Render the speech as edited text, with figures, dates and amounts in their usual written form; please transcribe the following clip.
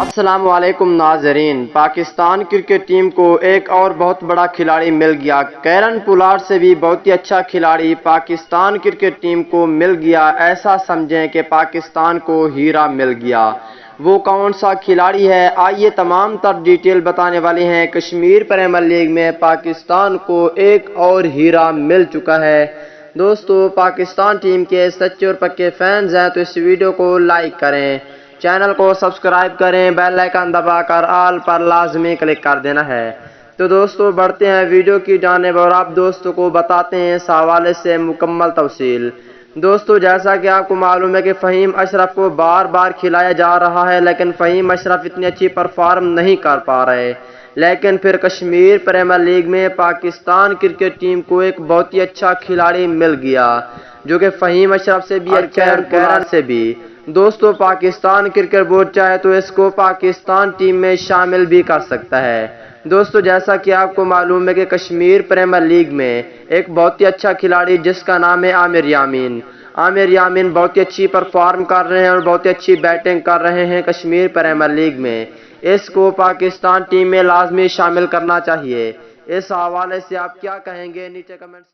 السلام علیکم ناظرین، پاکستان کرکٹ ٹیم کو ایک اور بہت بڑا کھلاڑی مل گیا۔ کیرن پولارڈ سے بھی بہت ہی اچھا کھلاڑی پاکستان کرکٹ ٹیم کو مل گیا۔ ایسا سمجھیں کہ پاکستان کو ہیرا مل گیا۔ وہ کون سا کھلاڑی ہے؟ آئیے تمام تر ڈیٹیل بتانے والے ہیں۔ کشمیر پریمیئر لیگ میں پاکستان کو ایک اور ہیرا مل چکا ہے۔ دوستو، پاکستان ٹیم کے سچے اور پکے فینز ہیں تو اس ویڈیو کو لائک کریں، چینل کو سبسکرائب کریں، بیل آئیکن دبا کر آل پر لازمی کلک کر دینا ہے۔ تو دوستو بڑھتے ہیں ویڈیو کی جانب اور آپ دوستوں کو بتاتے ہیں اس حوالے سے مکمل تفصیل۔ دوستو جیسا کہ آپ کو معلوم ہے کہ فہیم اشرف کو بار بار کھلایا جا رہا ہے، لیکن فہیم اشرف اتنی اچھی پرفارم نہیں کر پا رہے، لیکن پھر کشمیر پریمیئر لیگ میں پاکستان کرکٹ ٹیم کو ایک بہت ہی اچھا کھلاڑی مل گیا جو کہ فہیم اشرف سے بھی اچھا ہے اور کیرن سے بھی۔ دوستو پاکستان کرکٹ بورڈ چاہے تو اس کو پاکستان ٹیم میں شامل بھی کر سکتا ہے۔ دوستو جیسا کہ آپ کو معلوم ہے کہ کشمیر پریمیئر لیگ میں ایک بہت ہی اچھا کھلاڑی جس کا نام ہے عامر یامین بہت ہی اچھی پرفارم کر رہے ہیں اور بہت ہی اچھی بیٹنگ کر رہے ہیں کشمیر پریمیئر لیگ میں۔ اس کو پاکستان ٹیم میں لازمی شامل کرنا چاہیے۔ اس حوالے سے آپ کیا کہیں گے؟ نیچے کمنٹ